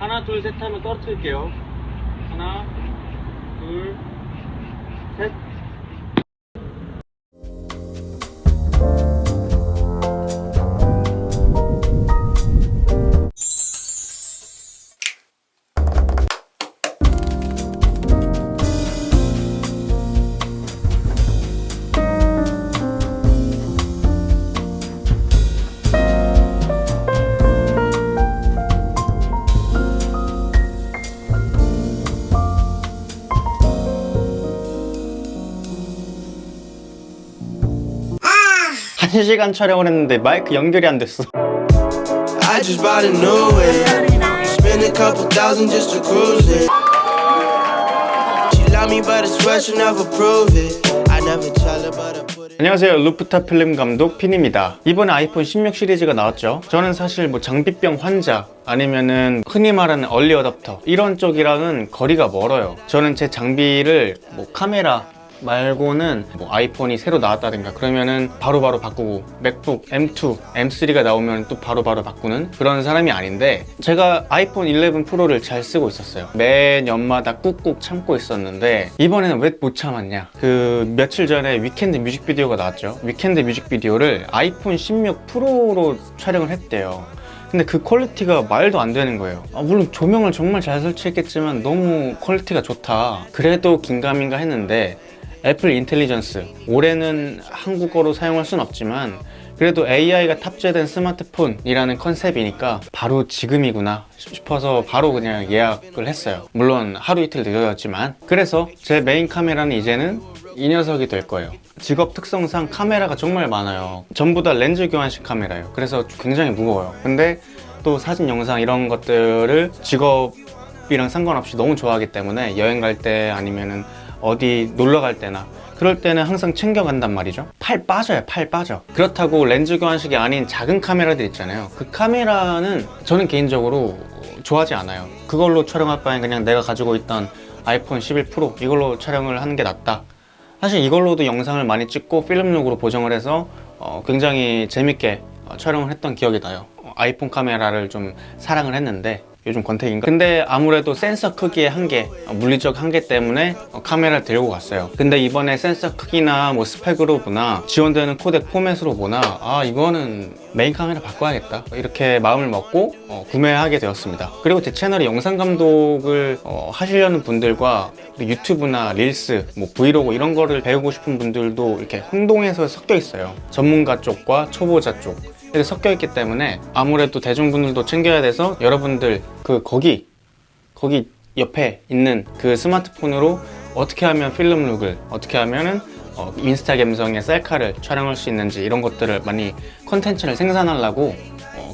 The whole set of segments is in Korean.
하나 둘 셋 하면 떨어뜨릴게요. 하나 둘 셋. 한 시간 촬영을 했는데 마이크 연결이 안 됐어. I just bought a new whip. Spend a couple thousand just to cruise it. She love me but I swear she'll never prove it. I never tell her but I put it. 안녕하세요, 루프탑 필름 감독 핀입니다. 이번에 아이폰 16 시리즈가 나왔죠. 저는 사실 뭐 장비병 환자 아니면은 흔히 말하는 얼리 어답터 이런 쪽이랑은 거리가 멀어요. 저는 제 장비를 뭐 카메라 말고는 뭐 아이폰이 새로 나왔다든가 그러면은 바로바로 바꾸고, 맥북 M2, M3가 나오면 또 바로바로 바꾸는 그런 사람이 아닌데, 제가 아이폰 11 프로를 잘 쓰고 있었어요. 매년마다 꾹꾹 참고 있었는데 이번에는 왜 못 참았냐, 그 며칠 전에 위켄드 뮤직비디오가 나왔죠. 위켄드 뮤직비디오를 아이폰 16 프로로 촬영을 했대요. 근데 그 퀄리티가 말도 안 되는 거예요. 물론 조명을 정말 잘 설치했겠지만 너무 퀄리티가 좋다, 그래도 긴가민가 했는데, 애플 인텔리전스, 올해는 한국어로 사용할 순 없지만 그래도 AI가 탑재된 스마트폰이라는 컨셉이니까 바로 지금이구나 싶어서 바로 그냥 예약을 했어요. 물론 하루 이틀 늦어졌지만. 그래서 제 메인 카메라는 이제는 이 녀석이 될 거예요. 직업 특성상 카메라가 정말 많아요. 전부 다 렌즈 교환식 카메라예요. 그래서 굉장히 무거워요. 근데 또 사진, 영상 이런 것들을 직업이랑 상관없이 너무 좋아하기 때문에 여행 갈 때 아니면은 어디 놀러 갈 때나 그럴 때는 항상 챙겨간단 말이죠. 팔 빠져요, 팔 빠져. 그렇다고 렌즈 교환식이 아닌 작은 카메라들 있잖아요. 그 카메라는 저는 개인적으로 좋아하지 않아요. 그걸로 촬영할 바엔 그냥 내가 가지고 있던 아이폰 11 프로 이걸로 촬영을 하는 게 낫다. 사실 이걸로도 영상을 많이 찍고 필름룩으로 보정을 해서 굉장히 재밌게 촬영을 했던 기억이 나요. 아이폰 카메라를 좀 사랑을 했는데 요즘 권태기인가? 근데 아무래도 센서 크기의 한계, 물리적 한계 때문에 카메라를 들고 갔어요. 근데 이번에 센서 크기나 뭐 스펙으로 보나 지원되는 코덱 포맷으로 보나 이거는 메인 카메라 바꿔야겠다 이렇게 마음을 먹고 구매하게 되었습니다. 그리고 제 채널에 영상 감독을 하시려는 분들과 유튜브나 릴스, 뭐 브이로그 이런 거를 배우고 싶은 분들도 이렇게 혼동해서 섞여 있어요. 전문가 쪽과 초보자 쪽 이렇게 섞여 있기 때문에 아무래도 대중분들도 챙겨야 돼서 여러분들 거기 옆에 있는 그 스마트폰으로 어떻게 하면 필름 룩을, 어떻게 하면은 인스타 감성의 셀카를 촬영할 수 있는지 이런 것들을 많이 컨텐츠를 생산하려고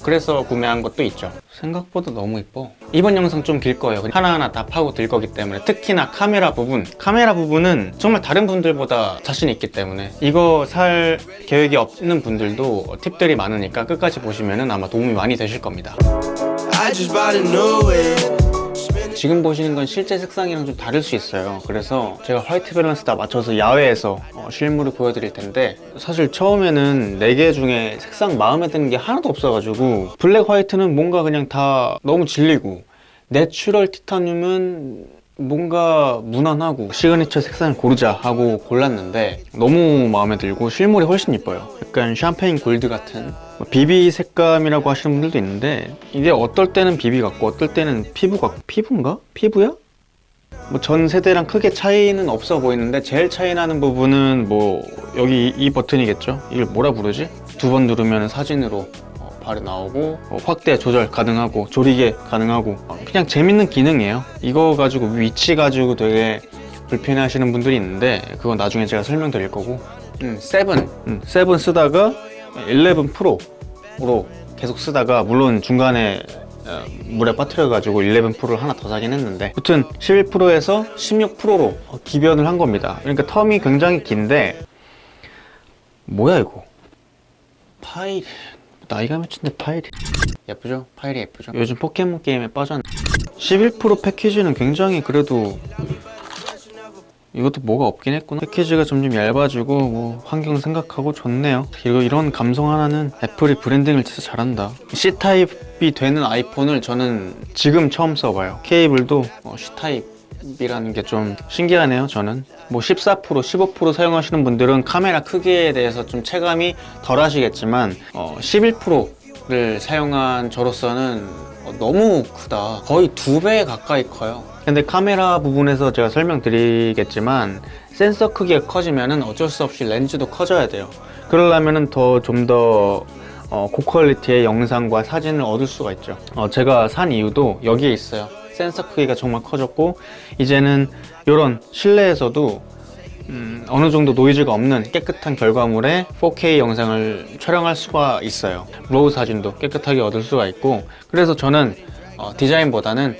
그래서 구매한 것도 있죠. 생각보다 너무 이뻐. 이번 영상 좀 길 거예요. 하나하나 다 파고 들 거기 때문에. 특히나 카메라 부분은 정말 다른 분들보다 자신 있기 때문에 이거 살 계획이 없는 분들도 팁들이 많으니까 끝까지 보시면 아마 도움이 많이 되실 겁니다. I just bought a new whip. 지금 보시는 건 실제 색상이랑 좀 다를 수 있어요. 그래서 제가 화이트 밸런스 다 맞춰서 야외에서 실물을 보여드릴 텐데, 사실 처음에는 4개 중에 색상 마음에 드는 게 하나도 없어가지고 블랙 화이트는 뭔가 그냥 다 너무 질리고, 내추럴 티타늄은 뭔가 무난하고 시그니처 색상을 고르자 하고 골랐는데 너무 마음에 들고 실물이 훨씬 이뻐요. 약간 샴페인 골드 같은 비비 색감이라고 하시는 분들도 있는데, 이게 어떨 때는 비비 같고 어떨 때는 피부인가? 피부야? 뭐 전 세대랑 크게 차이는 없어 보이는데 제일 차이 나는 부분은 뭐 여기 이 버튼이겠죠? 이걸 뭐라 부르지? 2번 누르면 사진으로 바로 나오고 확대 조절 가능하고 조리개 가능하고 그냥 재밌는 기능이에요. 이거 가지고 위치 가지고 되게 불편해 하시는 분들이 있는데 그건 나중에 제가 설명드릴 거고, 7 쓰다가 11 프로로 계속 쓰다가, 물론 중간에 물에 빠뜨려 가지고 11 프로를 하나 더 사긴 했는데, 아무튼 11 프로에서 16 프로로 기변을 한 겁니다. 그러니까 텀이 굉장히 긴데, 뭐야 이거 파일, 나이가 몇인데 파일이 예쁘죠? 파일이 예쁘죠? 요즘 포켓몬 게임에 빠졌네. 11 프로 패키지는 굉장히 그래도 이것도 뭐가 없긴 했구나. 패키지가 점점 얇아지고 뭐 환경 생각하고 좋네요. 그리고 이런 감성 하나는 애플이 브랜딩을 진짜 잘한다. C타입이 되는 아이폰을 저는 지금 처음 써봐요. 케이블도 C타입이라는 게 좀 신기하네요. 저는 뭐 14%, 15% 사용하시는 분들은 카메라 크기에 대해서 좀 체감이 덜 하시겠지만 11%를 사용한 저로서는 너무 크다. 거의 2배 가까이 커요. 근데 카메라 부분에서 제가 설명드리겠지만 센서 크기가 커지면은 어쩔 수 없이 렌즈도 커져야 돼요. 그러려면은 좀 더 고퀄리티의 영상과 사진을 얻을 수가 있죠. 제가 산 이유도 여기에 있어요. 센서 크기가 정말 커졌고 이제는 이런 실내에서도 어느 정도 노이즈가 없는 깨끗한 결과물에 4K 영상을 촬영할 수가 있어요. 로우 사진도 깨끗하게 얻을 수가 있고, 그래서 저는 디자인보다는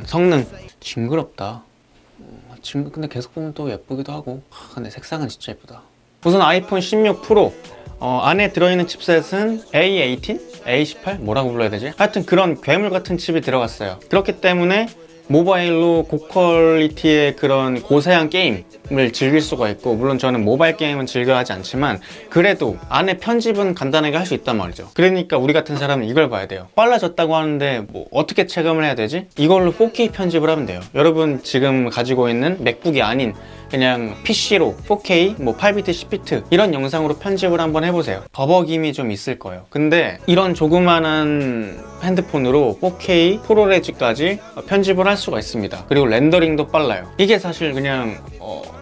성능. 징그럽다. 근데 계속 보면 또 예쁘기도 하고. 근데 색상은 진짜 예쁘다. 우선 아이폰 16 프로 안에 들어있는 칩셋은 A18? A18? 뭐라고 불러야 되지? 하여튼 그런 괴물 같은 칩이 들어갔어요. 그렇기 때문에 모바일로 고퀄리티의 그런 고사양 게임을 즐길 수가 있고, 물론 저는 모바일 게임은 즐겨 하지 않지만 그래도 안에 편집은 간단하게 할 수 있단 말이죠. 그러니까 우리 같은 사람은 이걸 봐야 돼요. 빨라졌다고 하는데 뭐 어떻게 체감을 해야 되지? 이걸로 4K 편집을 하면 돼요. 여러분 지금 가지고 있는 맥북이 아닌 그냥 PC로 4K, 뭐 8비트, 10비트 이런 영상으로 편집을 한번 해보세요. 버벅임이 좀 있을 거예요. 근데 이런 조그만한 핸드폰으로 4K 프로레즈까지 편집을 할 수가 있습니다. 그리고 렌더링도 빨라요. 이게 사실 그냥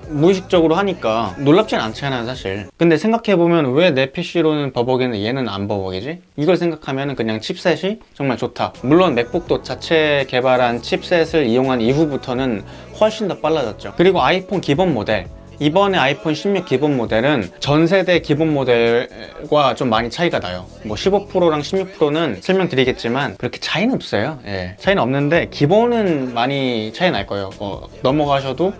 무의식적으로 하니까 놀랍진 않잖아요, 사실. 근데 생각해보면 왜 내 PC로는 버벅이는데 얘는 안 버벅이지? 이걸 생각하면 그냥 칩셋이 정말 좋다. 물론 맥북도 자체 개발한 칩셋을 이용한 이후부터는 훨씬 더 빨라졌죠. 그리고 아이폰 기본 모델, 이번에 아이폰 16 기본 모델은 전 세대 기본 모델과 좀 많이 차이가 나요. 뭐 15%랑 16%는 설명드리겠지만 그렇게 차이는 없어요. 예, 차이는 없는데 기본은 많이 차이 날 거예요. 넘어가셔도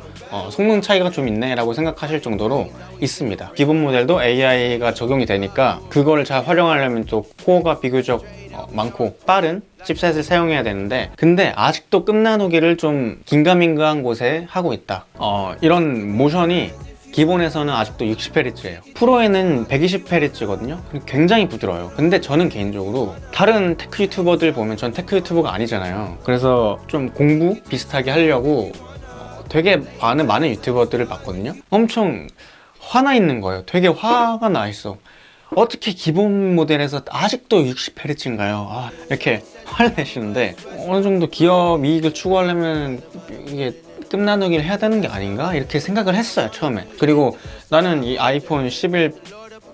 성능 차이가 좀 있네 라고 생각하실 정도로 있습니다. 기본 모델도 AI가 적용이 되니까 그걸 잘 활용하려면 또 코어가 비교적 많고 빠른 칩셋을 사용해야 되는데, 근데 아직도 끝나누기를 좀 긴가민가한 곳에 하고 있다. 이런 모션이 기본에서는 아직도 60Hz예요. 프로에는 120Hz거든요. 굉장히 부드러워요. 근데 저는 개인적으로 다른 테크 유튜버들 보면, 전 테크 유튜버가 아니잖아요. 그래서 좀 공부 비슷하게 하려고 되게 많은 유튜버들을 봤거든요. 엄청 화나 있는 거예요. 되게 화가 나 있어. 어떻게 기본 모델에서 아직도 60Hz인가요? 이렇게 화를 내시는데, 어느 정도 기업 이익을 추구하려면 이게 끝나누기를 해야 되는 게 아닌가? 이렇게 생각을 했어요, 처음에. 그리고 나는 이 아이폰 11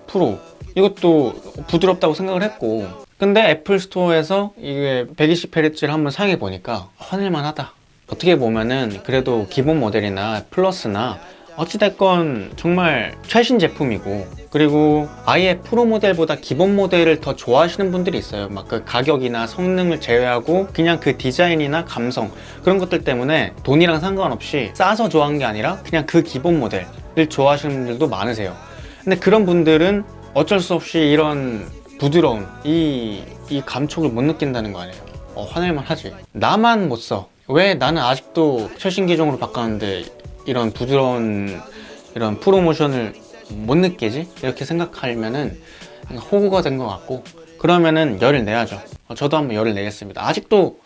프로 이것도 부드럽다고 생각을 했고, 근데 애플 스토어에서 이게 120Hz를 한번 사용해 보니까 화낼만 하다. 어떻게 보면은 그래도 기본 모델이나 플러스나 어찌됐건 정말 최신 제품이고, 그리고 아예 프로 모델보다 기본 모델을 더 좋아하시는 분들이 있어요. 막 그 가격이나 성능을 제외하고 그냥 그 디자인이나 감성, 그런 것들 때문에 돈이랑 상관없이 싸서 좋아하는 게 아니라 그냥 그 기본 모델을 좋아하시는 분들도 많으세요. 근데 그런 분들은 어쩔 수 없이 이런 부드러운 이 감촉을 못 느낀다는 거 아니에요. 화낼만 하지. 나만 못 써. 왜 나는 아직도 최신 기종으로 바꿨는데 이런 부드러운 이런 프로모션을 못 느끼지? 이렇게 생각하면은 호구가 된 것 같고, 그러면은 열을 내야죠. 저도 한번 열을 내겠습니다. 아직도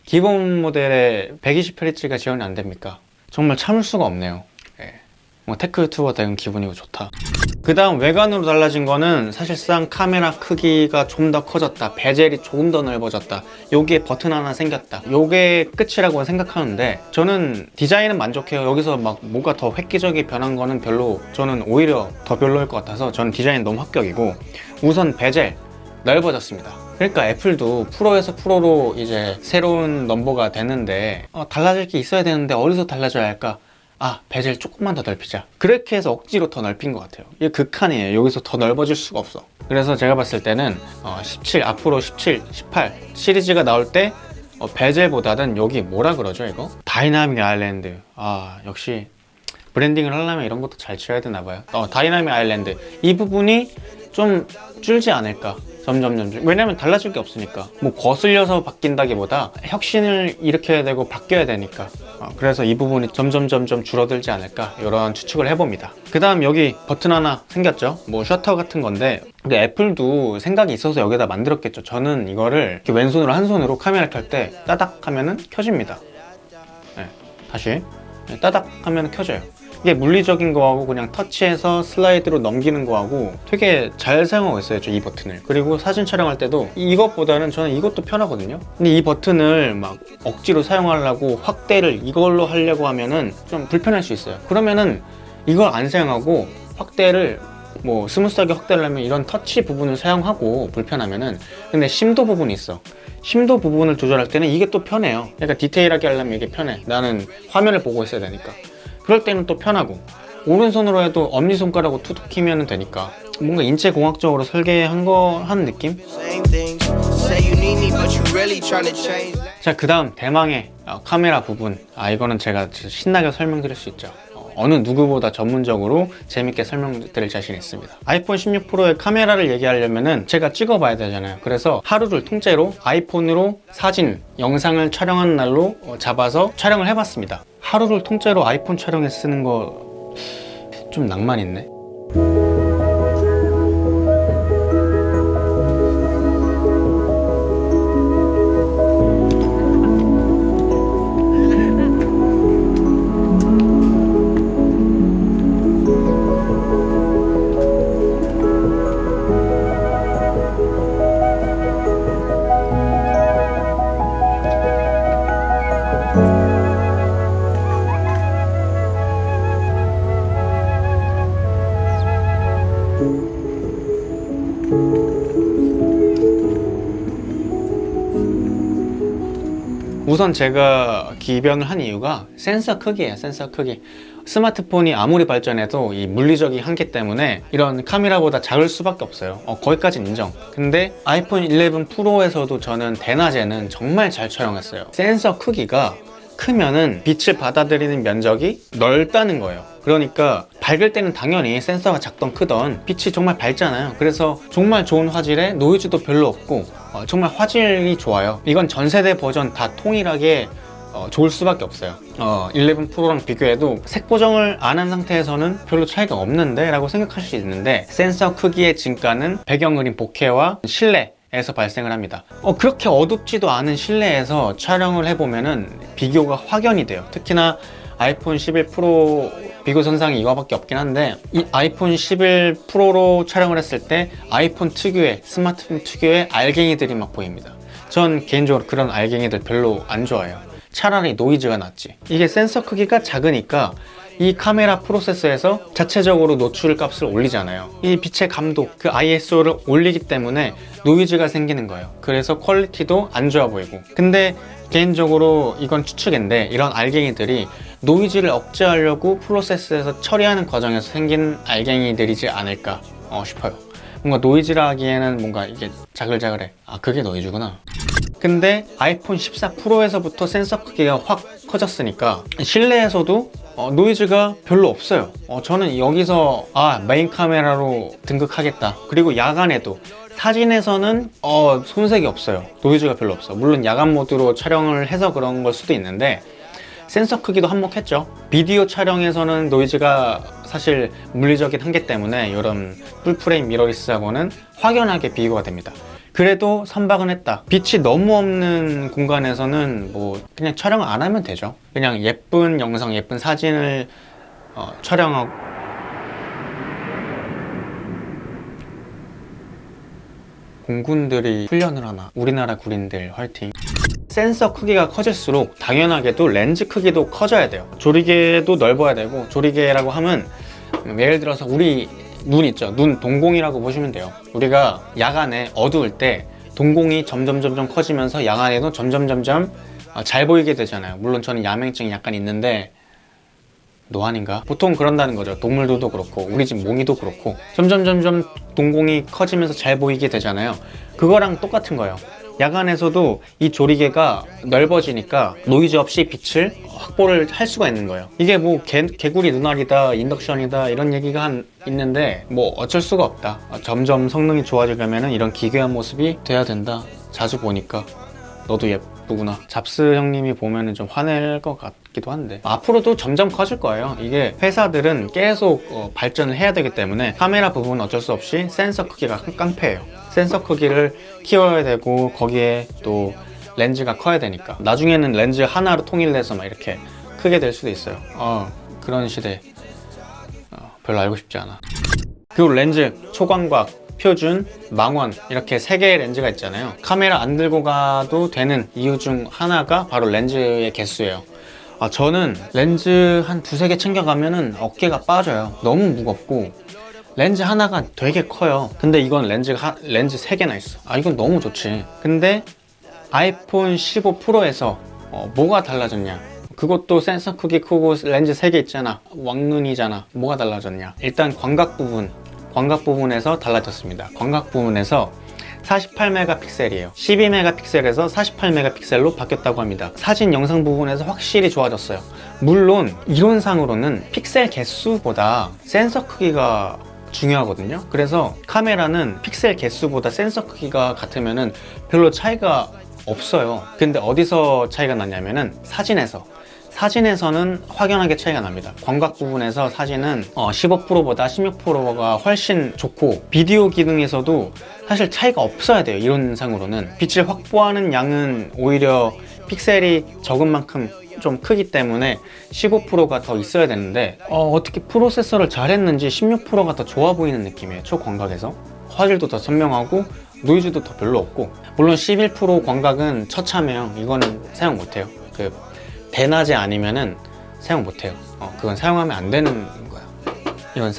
기본 모델에 120Hz가 지원이 안 됩니까? 정말 참을 수가 없네요. 뭐 테크 유튜버가 된 기분이고 좋다. 그 다음 외관으로 달라진 거는 사실상 카메라 크기가 좀 더 커졌다, 베젤이 조금 더 넓어졌다, 여기에 버튼 하나 생겼다, 요게 끝이라고 생각하는데, 저는 디자인은 만족해요. 여기서 막 뭐가 더 획기적이 변한 거는 별로, 저는 오히려 더 별로일 것 같아서 저는 디자인 너무 합격이고, 우선 베젤 넓어졌습니다. 그러니까 애플도 프로에서 프로로 이제 새로운 넘버가 되는데 달라질 게 있어야 되는데 어디서 달라져야 할까? 베젤 조금만 더 넓히자. 그렇게 해서 억지로 더 넓힌 것 같아요. 이게 극한이에요. 여기서 더 넓어질 수가 없어. 그래서 제가 봤을 때는 17, 앞으로 17, 18 시리즈가 나올 때 베젤보다는 여기 뭐라 그러죠 이거? 다이나믹 아일랜드. 역시 브랜딩을 하려면 이런 것도 잘 지어야 되나 봐요. 다이나믹 아일랜드 이 부분이 좀 줄지 않을까 점점. 왜냐면 달라질 게 없으니까. 뭐 거슬려서 바뀐다기보다 혁신을 일으켜야 되고 바뀌어야 되니까. 그래서 이 부분이 점점 줄어들지 않을까 이런 추측을 해봅니다. 그 다음 여기 버튼 하나 생겼죠. 뭐 셔터 같은 건데 애플도 생각이 있어서 여기다 만들었겠죠. 저는 이거를 이렇게 왼손으로 한 손으로 카메라 켤 때 따닥 하면은 켜집니다. 네, 다시 따닥 하면 켜져요. 이게 물리적인 거하고 그냥 터치해서 슬라이드로 넘기는 거하고 되게 잘 사용하고 있어요, 저 이 버튼을. 그리고 사진 촬영할 때도 이것보다는 저는 이것도 편하거든요. 근데 이 버튼을 막 억지로 사용하려고 확대를 이걸로 하려고 하면은 좀 불편할 수 있어요. 그러면은 이걸 안 사용하고 확대를 뭐 스무스하게 확대를 하면 이런 터치 부분을 사용하고 불편하면은, 근데 심도 부분이 있어. 심도 부분을 조절할 때는 이게 또 편해요. 그러니까 디테일하게 하려면 이게 편해. 나는 화면을 보고 있어야 되니까. 그럴 때는 또 편하고, 오른손으로 해도 엄지손가락으로 툭툭 키면 되니까 뭔가 인체공학적으로 설계한 느낌? 자, 그 다음 대망의 카메라 부분. 이거는 제가 신나게 설명드릴 수 있죠. 어느 누구보다 전문적으로 재밌게 설명드릴 자신이 있습니다. 아이폰 16 프로의 카메라를 얘기하려면은 제가 찍어봐야 되잖아요. 그래서 하루를 통째로 아이폰으로 사진, 영상을 촬영하는 날로 잡아서 촬영을 해봤습니다. 하루를 통째로 아이폰 촬영에 쓰는 거 좀 낭만 있네. 우선 제가 기변을 한 이유가 센서 크기예요. 센서 크기. 스마트폰이 아무리 발전해도 이 물리적인 한계 때문에 이런 카메라보다 작을 수밖에 없어요. 거기까지는 인정. 근데 아이폰 11 프로에서도 저는 대낮에는 정말 잘 촬영했어요. 센서 크기가 크면은 빛을 받아들이는 면적이 넓다는 거예요. 그러니까 밝을 때는 당연히 센서가 작던 크던 빛이 정말 밝잖아요. 그래서 정말 좋은 화질에 노이즈도 별로 없고 정말 화질이 좋아요. 이건 전 세대 버전 다 통일하게 좋을 수밖에 없어요. 11 프로랑 비교해도 색 보정을 안 한 상태에서는 별로 차이가 없는데 라고 생각하실 수 있는데, 센서 크기의 증가는 배경 그림 보케와 실내에서 발생을 합니다. 그렇게 어둡지도 않은 실내에서 촬영을 해보면은 비교가 확연히 돼요. 특히나 아이폰 11 프로 비교 선상이 이거밖에 없긴 한데, 이 아이폰 11 프로로 촬영을 했을 때 아이폰 특유의, 스마트폰 특유의 알갱이들이 막 보입니다. 전 개인적으로 그런 알갱이들 별로 안 좋아해요. 차라리 노이즈가 낫지. 이게 센서 크기가 작으니까 이 카메라 프로세서에서 자체적으로 노출 값을 올리잖아요. 이 빛의 감도, 그 ISO를 올리기 때문에 노이즈가 생기는 거예요. 그래서 퀄리티도 안 좋아 보이고. 근데 개인적으로 이건 추측인데, 이런 알갱이들이 노이즈를 억제하려고 프로세스에서 처리하는 과정에서 생긴 알갱이들이지 않을까 싶어요. 뭔가 노이즈라 하기에는 뭔가 이게 자글자글해. 그게 노이즈구나. 근데 아이폰 14 프로에서부터 센서 크기가 확 커졌으니까 실내에서도 노이즈가 별로 없어요. 저는 여기서 메인 카메라로 등극하겠다. 그리고 야간에도, 사진에서는 손색이 없어요. 노이즈가 별로 없어. 물론 야간 모드로 촬영을 해서 그런 걸 수도 있는데, 센서 크기도 한몫했죠. 비디오 촬영에서는 노이즈가 사실 물리적인 한계 때문에 이런 풀프레임 미러리스하고는 확연하게 비교가 됩니다. 그래도 선박은 했다. 빛이 너무 없는 공간에서는 뭐 그냥 촬영을 안 하면 되죠. 그냥 예쁜 영상, 예쁜 사진을 촬영하고. 공군들이 훈련을 하나. 우리나라 군인들 화이팅. 센서 크기가 커질수록 당연하게도 렌즈 크기도 커져야 돼요. 조리개도 넓어야 되고, 조리개라고 하면 예를 들어서 우리 눈 있죠. 눈 동공이라고 보시면 돼요. 우리가 야간에 어두울 때 동공이 점점 커지면서 야간에도 점점 잘 보이게 되잖아요. 물론 저는 야맹증이 약간 있는데, 노안인가? 보통 그런다는 거죠. 동물들도 그렇고 우리 집 몽이도 그렇고 점점 동공이 커지면서 잘 보이게 되잖아요. 그거랑 똑같은 거예요. 야간에서도 이 조리개가 넓어지니까 노이즈 없이 빛을 확보를 할 수가 있는 거예요. 이게 뭐 개구리 눈알이다, 인덕션이다 이런 얘기가 있는데 뭐 어쩔 수가 없다. 점점 성능이 좋아지려면 이런 기괴한 모습이 돼야 된다. 자주 보니까 너도 예쁘구나. 잡스 형님이 보면은 좀 화낼 것 같기도 한데 앞으로도 점점 커질 거예요. 이게 회사들은 계속 발전을 해야 되기 때문에 카메라 부분은 어쩔 수 없이 센서 크기가 깡패예요. 센서 크기를 키워야 되고 거기에 또 렌즈가 커야 되니까 나중에는 렌즈 하나로 통일돼서 막 이렇게 크게 될 수도 있어요. 그런 시대 별로 알고 싶지 않아. 그리고 렌즈 초광각, 표준, 망원 이렇게 3개의 렌즈가 있잖아요. 카메라 안 들고 가도 되는 이유 중 하나가 바로 렌즈의 개수예요. 저는 렌즈 한 2-3개 챙겨가면은 어깨가 빠져요. 너무 무겁고 렌즈 하나가 되게 커요. 근데 이건 렌즈 3개나 있어. 이건 너무 좋지. 근데 아이폰 15 프로에서 뭐가 달라졌냐? 그것도 센서 크기 크고 렌즈 3개 있잖아. 왕눈이잖아. 뭐가 달라졌냐? 일단 광각 부분에서 달라졌습니다. 광각 부분에서 48메가픽셀이에요. 12메가픽셀에서 48메가픽셀로 바뀌었다고 합니다. 사진 영상 부분에서 확실히 좋아졌어요. 물론 이론상으로는 픽셀 개수보다 센서 크기가 중요하거든요. 그래서 카메라는 픽셀 개수보다 센서 크기가 같으면은 별로 차이가 없어요. 근데 어디서 차이가 나냐면은 사진에서는 확연하게 차이가 납니다. 광각 부분에서 사진은 15%보다 16%가 훨씬 좋고 비디오 기능에서도 사실 차이가 없어야 돼요. 이론상으로는 빛을 확보하는 양은 오히려 픽셀이 적은 만큼 좀 크기 때문에 15%가 더 있어야 되는데 어떻게 프로세서를 잘했는지 16%가 더 좋아 보이는 느낌이에요. 초광각에서 화질도 더 선명하고 노이즈도 더 별로 없고, 물론 11% 광각은 처참해요. 이거는 사용 못해요. 대낮에 아니면은 사용 못해요. 그건 사용하면 안 되는 거야. 이건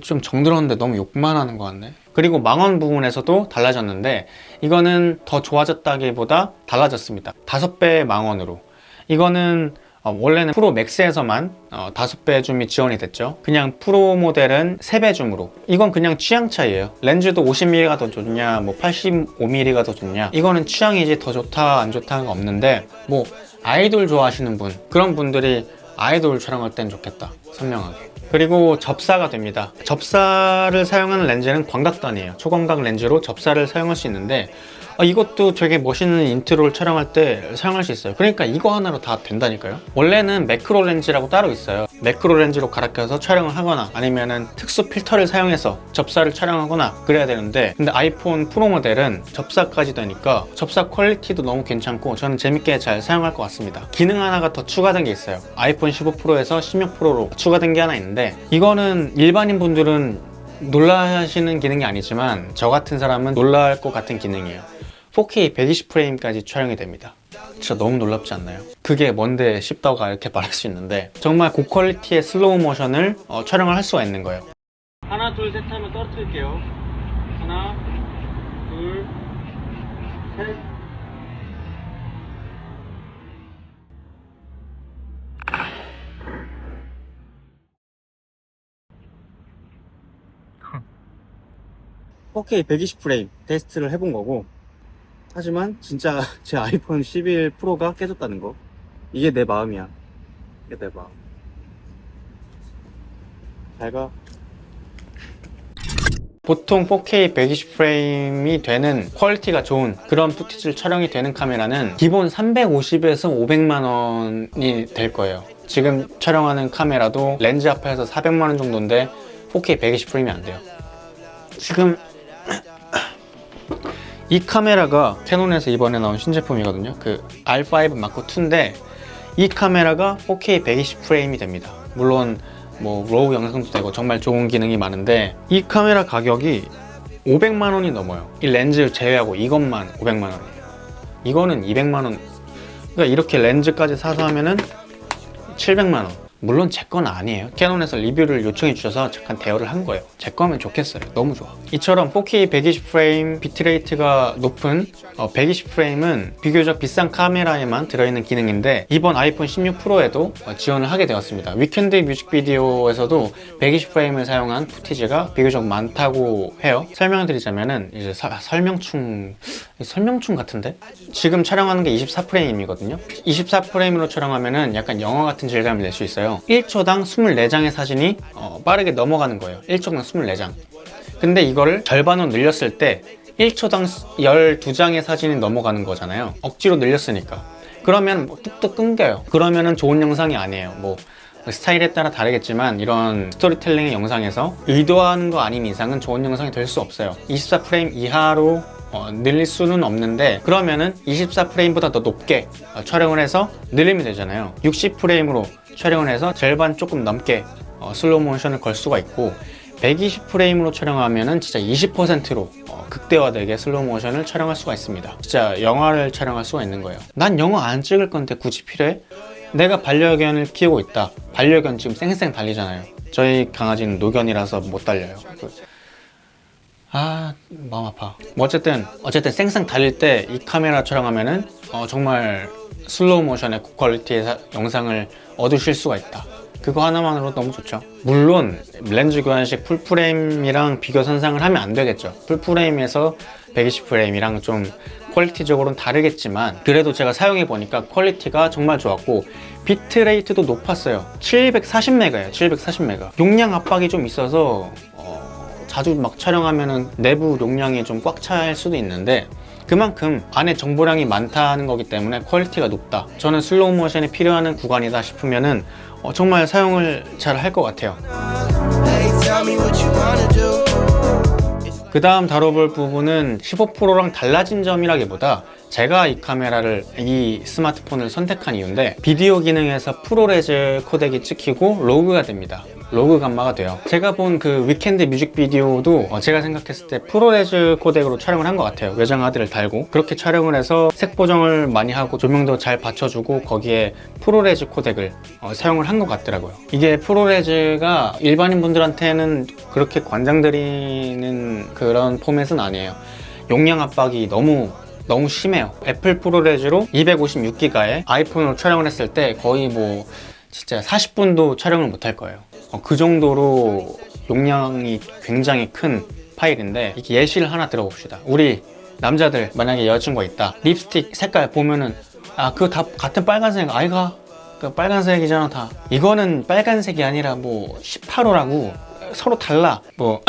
좀 정들었는데 너무 욕만 하는 것 같네. 그리고 망원 부분에서도 달라졌는데 이거는 더 좋아졌다기보다 달라졌습니다. 5배의 망원으로. 이거는 원래는 프로 맥스에서만 5배 줌이 지원이 됐죠. 그냥 프로 모델은 3배 줌으로. 이건 그냥 취향 차이예요. 렌즈도 50mm가 더 좋냐, 뭐 85mm가 더 좋냐, 이거는 취향이지 더 좋다 안 좋다가 없는데, 뭐 아이돌 좋아하시는 분, 그런 분들이 아이돌 촬영할 땐 좋겠다, 선명하게. 그리고 접사가 됩니다. 접사를 사용하는 렌즈는 광각단이에요. 초광각 렌즈로 접사를 사용할 수 있는데 이것도 되게 멋있는 인트로를 촬영할 때 사용할 수 있어요. 그러니까 이거 하나로 다 된다니까요. 원래는 매크로 렌즈라고 따로 있어요. 매크로 렌즈로 갈아 껴서 촬영을 하거나 아니면은 특수 필터를 사용해서 접사를 촬영하거나 그래야 되는데, 근데 아이폰 프로 모델은 접사까지 되니까 접사 퀄리티도 너무 괜찮고 저는 재밌게 잘 사용할 것 같습니다. 기능 하나가 더 추가된 게 있어요. 아이폰 15 프로에서 16 프로로 추가된 게 하나 있는데, 이거는 일반인 분들은 놀라시는 기능이 아니지만 저 같은 사람은 놀랄 것 같은 기능이에요. 4K 120프레임까지 촬영이 됩니다. 진짜 너무 놀랍지 않나요? 그게 뭔데 싶다가 이렇게 말할 수 있는데 정말 고퀄리티의 슬로우 모션을 촬영을 할 수가 있는 거예요. 하나 둘 셋 하면 떨어뜨릴게요. 하나 둘 셋. (4K 120프레임) 테스트를 해본 거고, 하지만 진짜 제 아이폰 11 프로가 깨졌다는 거, 이게 내 마음이야. 이게 내 마음. 잘 가. 보통 4K 120프레임이 되는 퀄리티가 좋은 그런 푸티지를 촬영이 되는 카메라는 기본 350에서 500만 원이 될 거예요. 지금 촬영하는 카메라도 렌즈 합해서 400만 원 정도인데 4K 120프레임이 안 돼요. 지금 이 카메라가 캐논에서 이번에 나온 신제품이거든요. 그 R5 마크 2인데 이 카메라가 4K 120프레임이 됩니다. 물론 뭐 로우 영상도 되고 정말 좋은 기능이 많은데 이 카메라 가격이 500만 원이 넘어요. 이 렌즈 제외하고 이것만 500만 원이에요. 이거는 200만 원. 그러니까 이렇게 렌즈까지 사서 하면은 700만 원. 물론 제 건 아니에요. 캐논에서 리뷰를 요청해 주셔서 잠깐 대여를 한 거예요. 제 거면 좋겠어요. 너무 좋아. 이처럼 4K 120프레임 비트레이트가 높은 120프레임은 비교적 비싼 카메라에만 들어있는 기능인데 이번 아이폰 16 프로에도 지원을 하게 되었습니다. 위켄드 뮤직비디오에서도 120프레임을 사용한 푸티지가 비교적 많다고 해요. 설명을 드리자면은 이제 설명충 같은데? 지금 촬영하는 게 24프레임이거든요. 24프레임으로 촬영하면은 약간 영화 같은 질감을 낼 수 있어요. 1초당 24장의 사진이 빠르게 넘어가는 거예요. 1초당 24장. 근데 이거를 절반으로 늘렸을 때 1초당 12장의 사진이 넘어가는 거잖아요. 억지로 늘렸으니까. 그러면 뚝뚝 끊겨요. 그러면은 좋은 영상이 아니에요. 뭐 스타일에 따라 다르겠지만 이런 스토리텔링의 영상에서 의도하는 거 아닌 이상은 좋은 영상이 될 수 없어요. 24프레임 이하로 늘릴 수는 없는데 그러면은 24프레임보다 더 높게 촬영을 해서 늘리면 되잖아요. 60프레임으로 촬영을 해서 절반 조금 넘게 슬로우 모션을 걸 수가 있고 120프레임으로 촬영하면은 진짜 20%로 극대화되게 슬로우 모션을 촬영할 수가 있습니다. 진짜 영화를 촬영할 수가 있는 거예요. 난 영화 안 찍을 건데 굳이 필요해? 내가 반려견을 키우고 있다. 반려견 지금 쌩쌩 달리잖아요. 저희 강아지는 노견이라서 못 달려요. 마음 아파. 어쨌든 쌩쌩 달릴 때 이 카메라 촬영하면은 정말 슬로우 모션의 고퀄리티의 영상을 얻으실 수가 있다. 그거 하나만으로 너무 좋죠. 물론 렌즈 교환식 풀프레임이랑 비교 선상을 하면 안 되겠죠. 풀프레임에서 120프레임이랑 좀 퀄리티적으로는 다르겠지만 그래도 제가 사용해 보니까 퀄리티가 정말 좋았고 비트레이트도 높았어요. 740메가예요. 740메가. 용량 압박이 좀 있어서 자주 막 촬영하면은 내부 용량이 좀 꽉 찰 수도 있는데 그만큼 안에 정보량이 많다는 거기 때문에 퀄리티가 높다. 저는 슬로우 모션이 필요한 구간이다 싶으면은 정말 사용을 잘 할 것 같아요. 그 다음 다뤄볼 부분은 15 프로랑 달라진 점이라기보다 제가 이 스마트폰을 선택한 이유인데 비디오 기능에서 프로레즈 코덱이 찍히고 로그가 됩니다. 로그 감마가 돼요. 제가 본 그 위켄드 뮤직비디오도 제가 생각했을 때 프로레즈 코덱으로 촬영을 한 것 같아요. 외장하드를 달고 그렇게 촬영을 해서 색 보정을 많이 하고 조명도 잘 받쳐주고 거기에 프로레즈 코덱을 사용을 한 것 같더라고요. 이게 프로레즈가 일반인 분들한테는 그렇게 관장드리는 그런 포맷은 아니에요. 용량 압박이 너무 심해요. 애플 프로레즈로 256기가에 아이폰으로 촬영을 했을 때 거의 뭐 진짜 40분도 촬영을 못 할 거예요. 그 정도로 용량이 굉장히 큰 파일인데 이렇게 예시를 하나 들어봅시다. 우리 남자들 만약에 여자친구가 있다. 립스틱 색깔 보면은 그거 다 같은 빨간색 아이가 그 빨간색이잖아 다. 이거는 빨간색이 아니라 뭐 18호라고 서로 달라. 뭐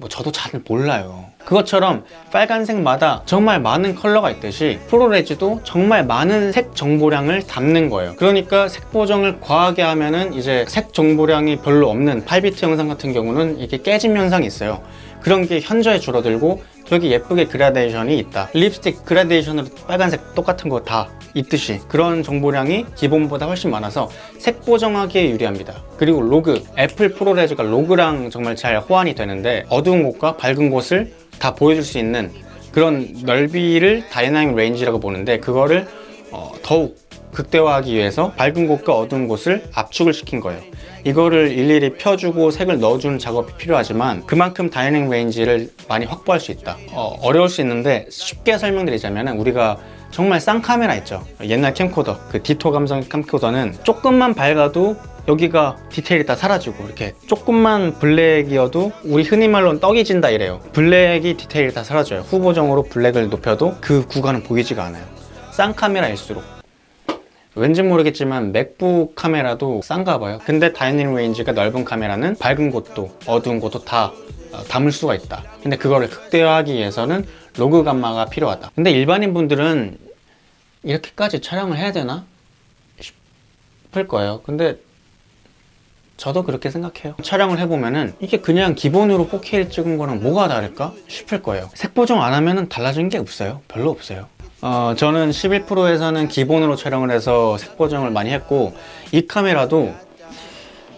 저도 잘 몰라요. 그것처럼 빨간색마다 정말 많은 컬러가 있듯이 프로레즈도 정말 많은 색 정보량을 담는 거예요. 그러니까 색 보정을 과하게 하면은 이제 색 정보량이 별로 없는 8비트 영상 같은 경우는 이게 깨짐 현상이 있어요. 그런 게 현저히 줄어들고 되게 예쁘게 그라데이션이 있다. 립스틱 그라데이션으로 빨간색 똑같은 거 다 있듯이 그런 정보량이 기본보다 훨씬 많아서 색 보정하기에 유리합니다. 그리고 로그, 애플 프로레즈가 로그랑 정말 잘 호환이 되는데 어두운 곳과 밝은 곳을 다 보여줄 수 있는 그런 넓이를 다이나믹 레인지라고 보는데 그거를 더욱 극대화하기 위해서 밝은 곳과 어두운 곳을 압축을 시킨 거예요. 이거를 일일이 펴주고 색을 넣어주는 작업이 필요하지만 그만큼 다이내믹 레인지를 많이 확보할 수 있다. 어려울 수 있는데 쉽게 설명드리자면 우리가 정말 싼 카메라 있죠. 옛날 캠코더, 그 디토 감성 캠코더는 조금만 밝아도 여기가 디테일이 다 사라지고 이렇게 조금만 블랙이어도 우리 흔히 말로는 떡이 진다 이래요. 블랙이 디테일이 다 사라져요. 후보정으로 블랙을 높여도 그 구간은 보이지가 않아요. 싼 카메라일수록. 왠지 모르겠지만 맥북 카메라도 싼가 봐요. 근데 다이내믹 레인지가 넓은 카메라는 밝은 곳도 어두운 곳도 다 담을 수가 있다. 근데 그거를 극대화하기 위해서는 로그 감마가 필요하다. 근데 일반인 분들은 이렇게까지 촬영을 해야 되나 싶을 거예요. 근데 저도 그렇게 생각해요. 촬영을 해보면은 이게 그냥 기본으로 4K를 찍은 거랑 뭐가 다를까 싶을 거예요. 색 보정 안 하면은 달라진 게 없어요. 별로 없어요. 저는 11 프로에서는 기본으로 촬영을 해서 색 보정을 많이 했고 이 카메라도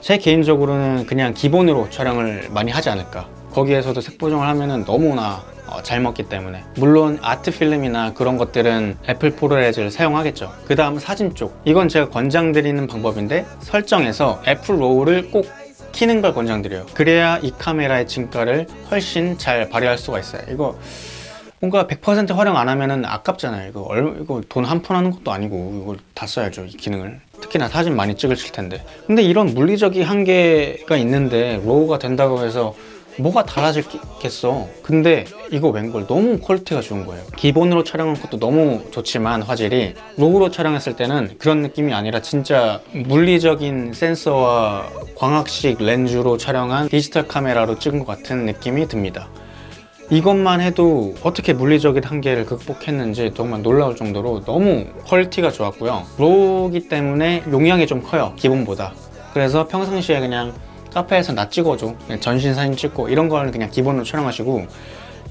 제 개인적으로는 그냥 기본으로 촬영을 많이 하지 않을까. 거기에서도 색 보정을 하면은 너무나 잘 먹기 때문에. 물론 아트 필름이나 그런 것들은 애플 프로레즈를 사용하겠죠. 그 다음 사진 쪽, 이건 제가 권장드리는 방법인데, 설정에서 애플 로우를 꼭 키는 걸 권장드려요. 그래야 이 카메라의 진가를 훨씬 잘 발휘할 수가 있어요. 이거 뭔가 100% 활용 안 하면은 아깝잖아요. 이거 돈 한 푼 하는 것도 아니고 이걸 다 써야죠, 이 기능을. 특히나 사진 많이 찍으실 텐데. 근데 이런 물리적인 한계가 있는데 로우가 된다고 해서 뭐가 달라지겠어. 근데 이거 웬걸 너무 퀄리티가 좋은 거예요. 기본으로 촬영한 것도 너무 좋지만 화질이, 로우로 촬영했을 때는 그런 느낌이 아니라 진짜 물리적인 센서와 광학식 렌즈로 촬영한 디지털 카메라로 찍은 것 같은 느낌이 듭니다. 이것만 해도 어떻게 물리적인 한계를 극복했는지 정말 놀라울 정도로 너무 퀄리티가 좋았고요. 로우기 때문에 용량이 좀 커요, 기본보다. 그래서 평상시에 그냥 카페에서 나 찍어줘, 그냥 전신 사진 찍고 이런 거는 그냥 기본으로 촬영하시고,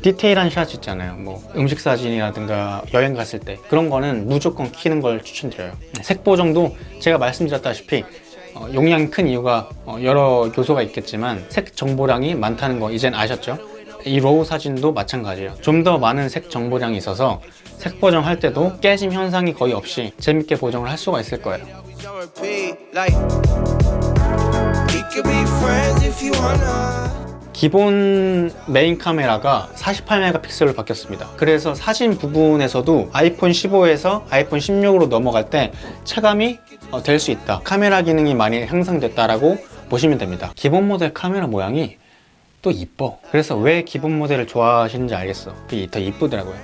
디테일한 샷 있잖아요, 뭐 음식 사진이라든가 여행 갔을 때 그런 거는 무조건 키는 걸 추천드려요. 색보정도 제가 말씀드렸다시피 용량이 큰 이유가 여러 요소가 있겠지만 색 정보량이 많다는 거 이젠 아셨죠? 이 로우 사진도 마찬가지예요. 좀 더 많은 색 정보량이 있어서 색 보정할 때도 깨짐 현상이 거의 없이 재밌게 보정을 할 수가 있을 거예요. 기본 메인 카메라가 48메가픽셀로 바뀌었습니다. 그래서 사진 부분에서도 아이폰 15에서 아이폰 16으로 넘어갈 때 체감이 될 수 있다. 카메라 기능이 많이 향상됐다라고 보시면 됩니다. 기본 모델 카메라 모양이 또 이뻐. 그래서 왜 기본 모델을 좋아하시는지 알겠어. 그게 더 이쁘더라고요.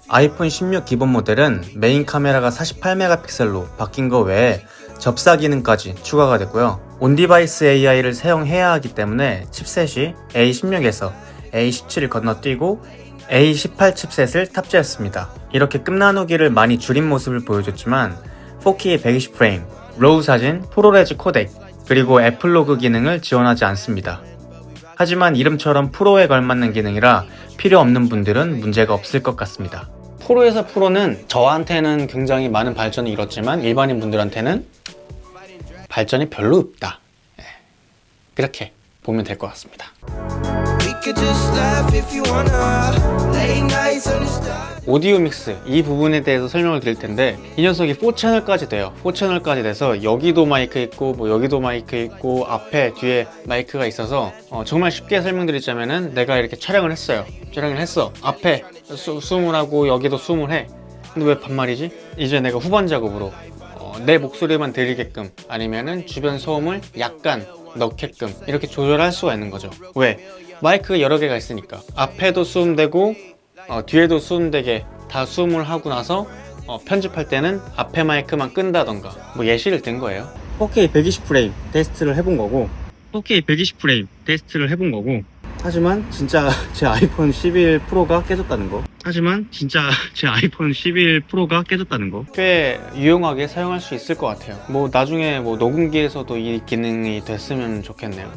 아이폰 16 기본 모델은 메인 카메라가 48메가픽셀로 바뀐 거 외에 접사 기능까지 추가가 됐고요. 온디바이스 AI를 사용해야 하기 때문에 칩셋이 A16에서 A17을 건너뛰고 A18 칩셋을 탑재했습니다. 이렇게 끝나누기를 많이 줄인 모습을 보여줬지만 4K 120프레임, 로우 사진, 프로레즈 코덱, 그리고 애플로그 기능을 지원하지 않습니다. 하지만 이름처럼 프로에 걸맞는 기능이라 필요 없는 분들은 문제가 없을 것 같습니다. 프로에서 프로는 저한테는 굉장히 많은 발전이 이뤘지만 일반인 분들한테는 발전이 별로 없다. 그렇게 보면 될 것 같습니다. 오디오 믹스, 이 부분에 대해서 설명을 드릴 텐데, 이 녀석이 4채널까지 돼요. 4채널까지 돼서 여기도 마이크 있고 뭐 여기도 마이크 있고 앞에 뒤에 마이크가 있어서 정말 쉽게 설명드리자면은, 내가 이렇게 촬영을 했어. 앞에 숨을 하고 여기도 숨을 해. 근데 왜 반말이지? 이제 내가 후반 작업으로 내 목소리만 들리게끔, 아니면은 주변 소음을 약간 넣게끔 이렇게 조절할 수가 있는 거죠. 왜? 마이크가 여러 개가 있으니까. 앞에도 수음되고 뒤에도 수음되게 다 수음을 하고 나서 편집할 때는 앞에 마이크만 끈다던가 뭐 예시를 든 거예요. 4K 120프레임 테스트를 해본 거고, 하지만 진짜 제 아이폰 11 프로가 깨졌다는 거. 꽤 유용하게 사용할 수 있을 것 같아요. 뭐 나중에 뭐 녹음기에서도 이 기능이 됐으면 좋겠네요.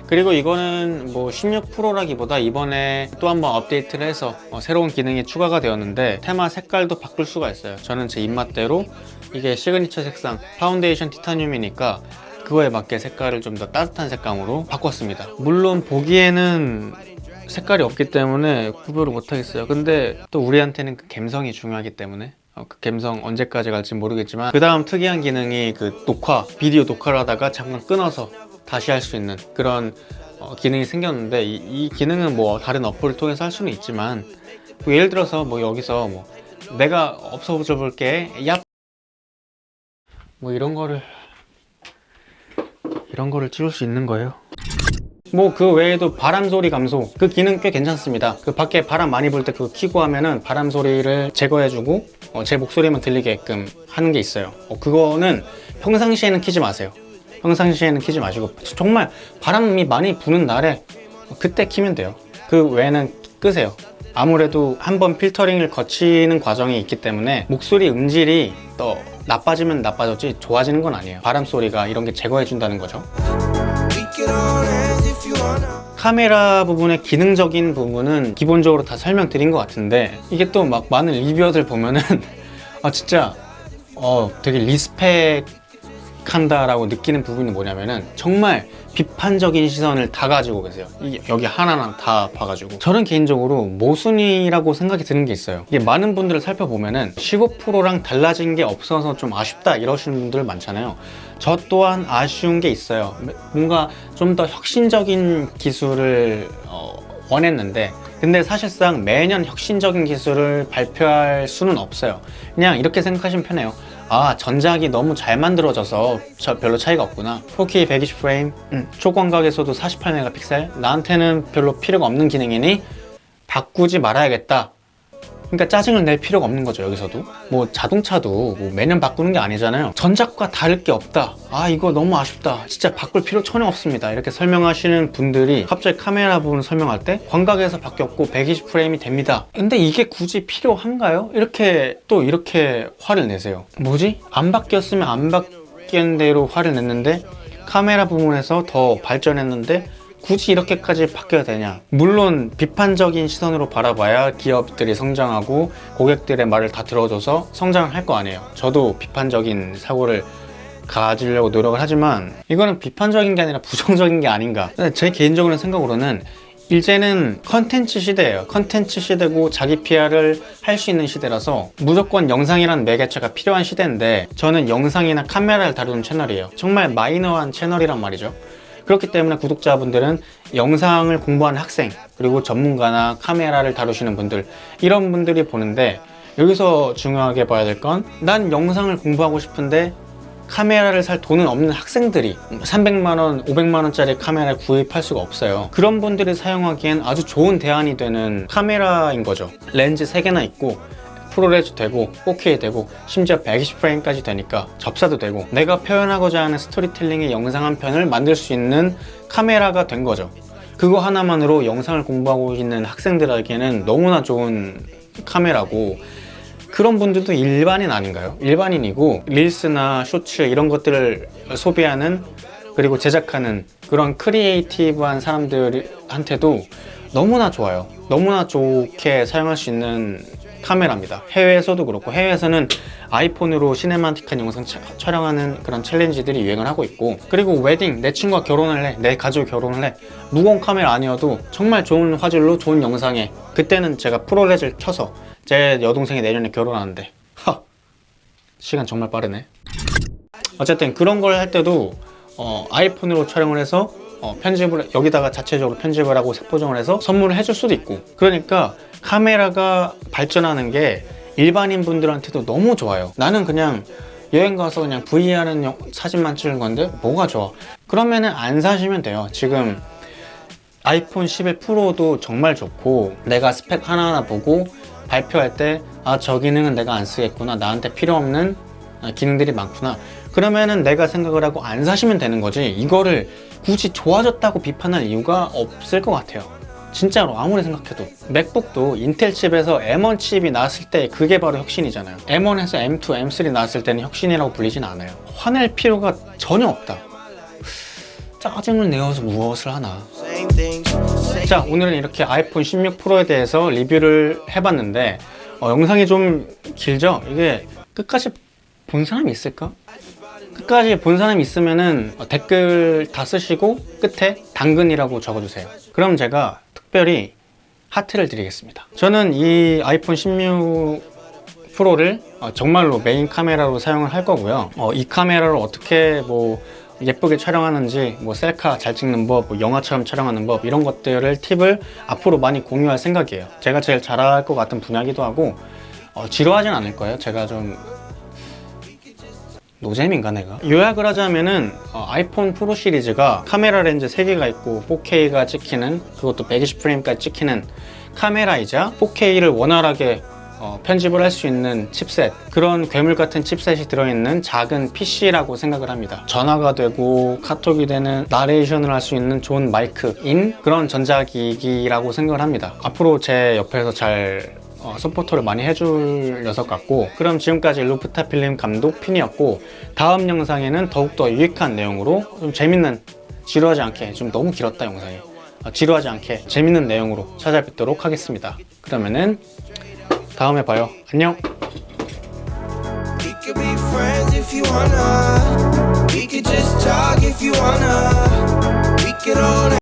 그리고 이거는 뭐 16 프로라기보다 이번에 또 한번 업데이트를 해서 새로운 기능이 추가가 되었는데, 테마 색깔도 바꿀 수가 있어요. 저는 제 입맛대로, 이게 시그니처 색상 파운데이션 티타늄이니까 그거에 맞게 색깔을 좀 더 따뜻한 색감으로 바꿨습니다. 물론 보기에는 색깔이 없기 때문에 구별을 못하겠어요. 근데 또 우리한테는 그 감성이 중요하기 때문에 그 감성 언제까지 갈지 모르겠지만, 그 다음 특이한 기능이 그 비디오 녹화를 하다가 잠깐 끊어서 다시 할 수 있는 그런 기능이 생겼는데, 이 기능은 뭐 다른 어플을 통해서 할 수는 있지만, 뭐 예를 들어서 뭐 여기서 뭐 내가 없어져 볼게 얍 뭐 이런 거를 찍을 수 있는 거예요. 뭐 그 외에도 바람 소리 감소, 그 기능 꽤 괜찮습니다. 그 밖에 바람 많이 불 때 그거 키고 하면은 바람 소리를 제거해주고 제 목소리만 들리게끔 하는 게 있어요. 그거는 평상시에는 키지 마세요. 평상시에는 키지 마시고 정말 바람이 많이 부는 날에 그때 키면 돼요. 그 외에는 끄세요. 아무래도 한번 필터링을 거치는 과정이 있기 때문에 목소리 음질이 또 나빠지면 나빠졌지 좋아지는 건 아니에요. 바람 소리가 이런 게 제거해 준다는 거죠. 카메라 부분의 기능적인 부분은 기본적으로 다 설명드린 것 같은데, 이게 또 막 많은 리뷰어들 보면은 진짜 되게 리스펙 유익한다라고 느끼는 부분이 뭐냐면은 정말 비판적인 시선을 다 가지고 계세요. 여기 하나하나 다 봐가지고. 저는 개인적으로 모순이라고 생각이 드는 게 있어요. 이게 많은 분들을 살펴보면은 15%랑 달라진 게 없어서 좀 아쉽다 이러시는 분들 많잖아요. 저 또한 아쉬운 게 있어요. 뭔가 좀 더 혁신적인 기술을 원했는데, 근데 사실상 매년 혁신적인 기술을 발표할 수는 없어요. 그냥 이렇게 생각하시면 편해요. 아, 전작이 너무 잘 만들어져서 별로 차이가 없구나. 4K 120프레임, 초광각에서도 48메가픽셀, 나한테는 별로 필요가 없는 기능이니 바꾸지 말아야겠다. 그러니까 짜증을 낼 필요가 없는 거죠. 여기서도 뭐 자동차도 뭐 매년 바꾸는 게 아니잖아요. 전작과 다를 게 없다. 아, 이거 너무 아쉽다. 진짜 바꿀 필요 전혀 없습니다. 이렇게 설명하시는 분들이 갑자기 카메라 부분을 설명할 때 광각에서 바뀌었고 120프레임이 됩니다. 근데 이게 굳이 필요한가요? 이렇게 화를 내세요. 뭐지? 안 바뀌었으면 안 바뀐 대로 화를 냈는데 카메라 부분에서 더 발전했는데 굳이 이렇게까지 바뀌어야 되냐. 물론 비판적인 시선으로 바라봐야 기업들이 성장하고 고객들의 말을 다 들어줘서 성장을 할 거 아니에요. 저도 비판적인 사고를 가지려고 노력을 하지만 이거는 비판적인 게 아니라 부정적인 게 아닌가. 제 개인적인 생각으로는 이제는 컨텐츠 시대예요. 컨텐츠 시대고 자기 PR을 할 수 있는 시대라서 무조건 영상이라는 매개체가 필요한 시대인데, 저는 영상이나 카메라를 다루는 채널이에요. 정말 마이너한 채널이란 말이죠. 그렇기 때문에 구독자분들은 영상을 공부하는 학생, 그리고 전문가나 카메라를 다루시는 분들, 이런 분들이 보는데, 여기서 중요하게 봐야 될 건, 난 영상을 공부하고 싶은데 카메라를 살 돈은 없는 학생들이 300만원, 500만원짜리 카메라를 구입할 수가 없어요. 그런 분들이 사용하기엔 아주 좋은 대안이 되는 카메라인 거죠. 렌즈 3개나 있고 프로레즈 되고 4K 되고 심지어 120프레임까지 되니까 접사도 되고 내가 표현하고자 하는 스토리텔링의 영상 한 편을 만들 수 있는 카메라가 된 거죠. 그거 하나만으로 영상을 공부하고 있는 학생들에게는 너무나 좋은 카메라고, 그런 분들도 일반인 아닌가요? 일반인이고 릴스나 쇼츠 이런 것들을 소비하는, 그리고 제작하는 그런 크리에이티브한 사람들한테도 너무나 좋아요. 너무나 좋게 사용할 수 있는 카메라입니다. 해외에서도 그렇고, 해외에서는 아이폰으로 시네마틱한 영상 촬영하는 그런 챌린지들이 유행을 하고 있고, 그리고 웨딩, 내 친구가 결혼을 해, 내 가족이 결혼을 해, 무거운 카메라 아니어도 정말 좋은 화질로 좋은 영상에, 그때는 제가 프로레즈를 켜서, 제 여동생이 내년에 결혼하는데, 시간 정말 빠르네. 어쨌든 그런 걸 할 때도 아이폰으로 촬영을 해서 편집을, 여기다가 자체적으로 편집을 하고 색 보정을 해서 선물을 해줄 수도 있고, 그러니까 카메라가 발전하는 게 일반인 분들한테도 너무 좋아요. 나는 그냥 여행 가서 그냥 VR은 사진만 찍는 건데 뭐가 좋아? 그러면은 안 사시면 돼요. 지금 아이폰 11 프로도 정말 좋고, 내가 스펙 하나하나 보고 발표할 때 아, 저 기능은 내가 안 쓰겠구나, 나한테 필요 없는 기능들이 많구나, 그러면은 내가 생각을 하고 안 사시면 되는 거지, 이거를 굳이 좋아졌다고 비판할 이유가 없을 것 같아요. 진짜로 아무리 생각해도. 맥북도 인텔 칩에서 M1 칩이 나왔을 때 그게 바로 혁신이잖아요. M1에서 M2, M3 나왔을 때는 혁신이라고 불리진 않아요. 화낼 필요가 전혀 없다. 짜증을 내어서 무엇을 하나. 자, 오늘은 이렇게 아이폰 16 프로에 대해서 리뷰를 해봤는데 영상이 좀 길죠? 이게 끝까지 본 사람이 있을까? 끝까지 본 사람이 있으면은 댓글 다 쓰시고 끝에 당근이라고 적어주세요. 그럼 제가 특별히 하트를 드리겠습니다. 저는 이 아이폰 16 프로를 정말로 메인 카메라로 사용을 할 거고요. 이 카메라를 어떻게 뭐 예쁘게 촬영하는지, 뭐 셀카 잘 찍는 법, 뭐 영화처럼 촬영하는 법, 이런 것들을 팁을 앞으로 많이 공유할 생각이에요. 제가 제일 잘할 것 같은 분야이기도 하고 지루하진 않을 거예요. 제가 좀 노잼인가 내가? 요약을 하자면은 아이폰 프로 시리즈가 카메라 렌즈 3개가 있고 4K가 찍히는, 그것도 120프레임까지 찍히는 카메라이자 4K를 원활하게 편집을 할 수 있는 칩셋, 그런 괴물 같은 칩셋이 들어있는 작은 PC라고 생각을 합니다. 전화가 되고 카톡이 되는, 나레이션을 할 수 있는 좋은 마이크인 그런 전자기기라고 생각을 합니다. 앞으로 제 옆에서 잘 서포터를 많이 해줄 녀석 같고, 그럼 지금까지 루프탑 필름 감독 핀이었고, 다음 영상에는 더욱더 유익한 내용으로 좀 재밌는, 지루하지 않게, 좀 너무 길었다 영상이, 지루하지 않게 재밌는 내용으로 찾아뵙도록 하겠습니다. 그러면은 다음에 봐요. 안녕. We could be friends if you wanna. We could just talk if you wanna. We could hold